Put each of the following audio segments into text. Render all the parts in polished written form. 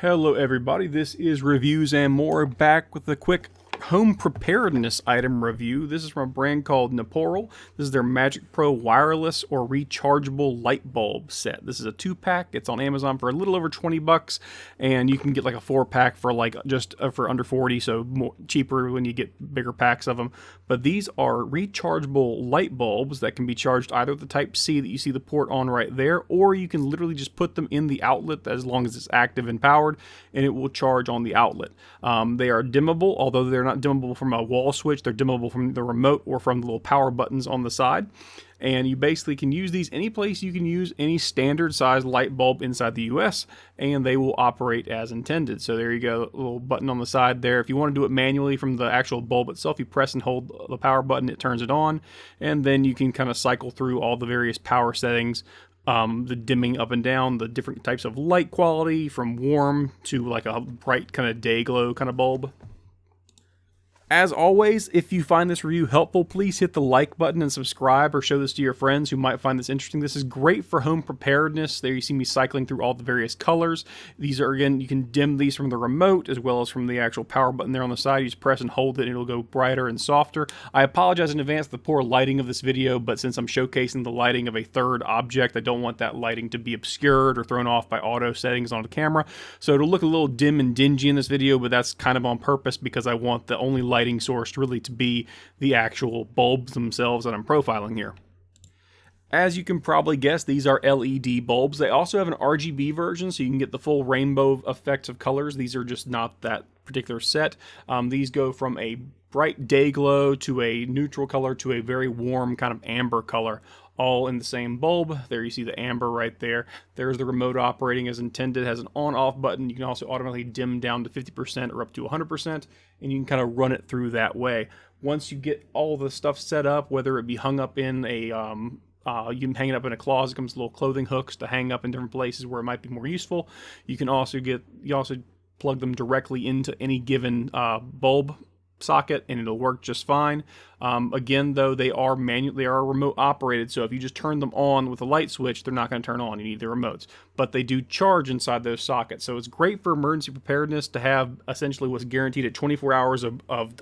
Hello everybody, this is Reviews and More, back with a quick home preparedness item review. This is from a brand called Neporal. This is their magicpro wireless or rechargeable light bulb set. This is a 2-pack. It's on Amazon for a little over 20 bucks, and you can get like a 4-pack for like just for under 40, so more cheaper when you get bigger packs of them. But these are rechargeable light bulbs that can be charged either with the Type-C that you see the port on right there, or you can literally just put them in the outlet as long as it's active and powered, and it will charge on the outlet. They are dimmable, although they're not dimmable from a wall switch. They're dimmable from the remote or from the little power buttons on the side. And you basically can use these any place you can use any standard size light bulb inside the US, and they will operate as intended. So there you go, a little button on the side there. If you want to do it manually from the actual bulb itself, you press and hold the power button, it turns it on, and then you can kind of cycle through all the various power settings, the dimming up and down, the different types of light quality, from warm to like a bright kind of day glow kind of bulb. As always, if you find this review helpful, please hit the like button and subscribe, or show this to your friends who might find this interesting. This is great for home preparedness. There you see me cycling through all the various colors. These are, again, you can dim these from the remote as well as from the actual power button there on the side. You just press and hold it and it'll go brighter and softer. I apologize in advance for the poor lighting of this video, but since I'm showcasing the lighting of a third object, I don't want that lighting to be obscured or thrown off by auto settings on the camera. So it'll look a little dim and dingy in this video, but that's kind of on purpose because I want the only lighting source really to be the actual bulbs themselves that I'm profiling here. As you can probably guess, these are LED bulbs. They also have an RGB version, so you can get the full rainbow effects of colors. These are just not that particular set. These go from a bright day glow to a neutral color to a very warm kind of amber color, all in the same bulb. There you see the amber right there. There's the remote operating as intended. It has an on-off button. You can also automatically dim down to 50% or up to 100%, and you can kind of run it through that way. Once you get all the stuff set up, whether it be hung up in a you can hang it up in a closet. It comes with little clothing hooks to hang up in different places where it might be more useful. You can also plug them directly into any given bulb socket, and it'll work just fine. Again, though, they are remote operated, so if you just turn them on with a light switch, they're not going to turn on. You need the remotes, but they do charge inside those sockets. So it's great for emergency preparedness to have essentially what's guaranteed at 24 hours of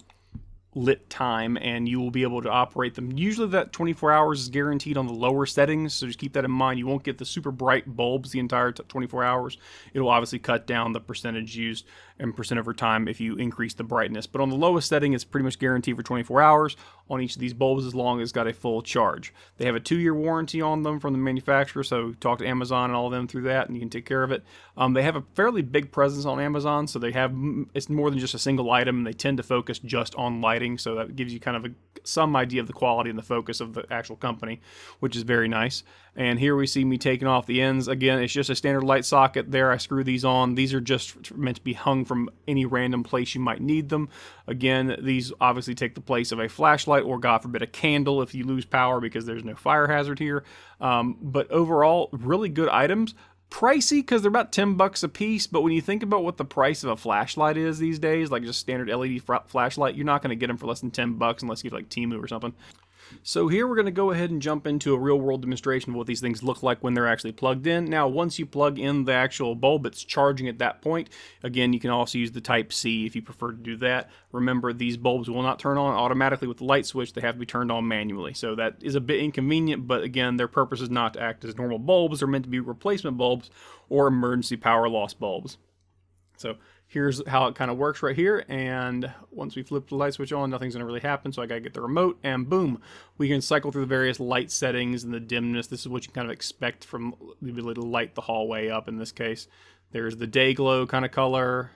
lit time, and you will be able to operate them. Usually that 24 hours is guaranteed on the lower settings, so just keep that in mind. You won't get the super bright bulbs the entire 24 hours. It'll obviously cut down the percentage used and percent over time if you increase the brightness. But on the lowest setting, it's pretty much guaranteed for 24 hours on each of these bulbs as long as it's got a full charge. They have a 2-year warranty on them from the manufacturer, so talk to Amazon and all of them through that, and you can take care of it. They have a fairly big presence on Amazon, so it's more than just a single item, and they tend to focus just on lighting, so that gives you kind of some idea of the quality and the focus of the actual company, which is very nice. And here we see me taking off the ends. Again, it's just a standard light socket there. I screw these on. These are just meant to be hung from any random place you might need them. Again, these obviously take the place of a flashlight or, God forbid, a candle if you lose power, because there's no fire hazard here. But overall, really good items. Pricey because they're about 10 bucks a piece, but when you think about what the price of a flashlight is these days, like just standard LED flashlight, you're not going to get them for less than 10 bucks unless you get like Temu or something. So here we're going to go ahead and jump into a real world demonstration of what these things look like when they're actually plugged in. Now, once you plug in the actual bulb, it's charging at that point. Again, you can also use the Type-C if you prefer to do that. Remember, these bulbs will not turn on automatically with the light switch. They have to be turned on manually. So that is a bit inconvenient, but again, their purpose is not to act as normal bulbs. They're meant to be replacement bulbs or emergency power loss bulbs. So here's how it kind of works right here, and once we flip the light switch on, nothing's going to really happen, so I got to get the remote, and boom, we can cycle through the various light settings and the dimness. This is what you kind of expect from the ability to light the hallway up in this case. There's the day glow kind of color.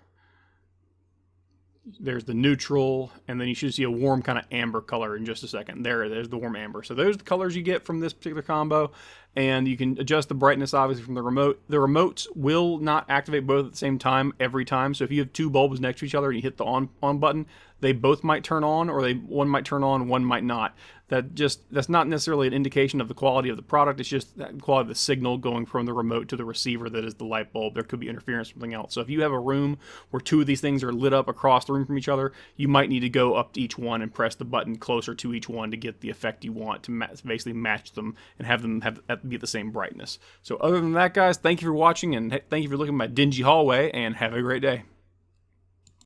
There's the neutral, and then you should see a warm kind of amber color in just a second. There's the warm amber. So those are the colors you get from this particular combo, and you can adjust the brightness obviously from the remote. The remotes will not activate both at the same time every time. So if you have two bulbs next to each other and you hit the on button, they both might turn on, or one might turn on, one might not. That's not necessarily an indication of the quality of the product. It's just the quality of the signal going from the remote to the receiver that is the light bulb. There could be interference from something else. So if you have a room where two of these things are lit up across the room from each other, you might need to go up to each one and press the button closer to each one to get the effect you want to basically match them and have them be at the same brightness. So other than that, guys, thank you for watching, and thank you for looking at my dingy hallway, and have a great day.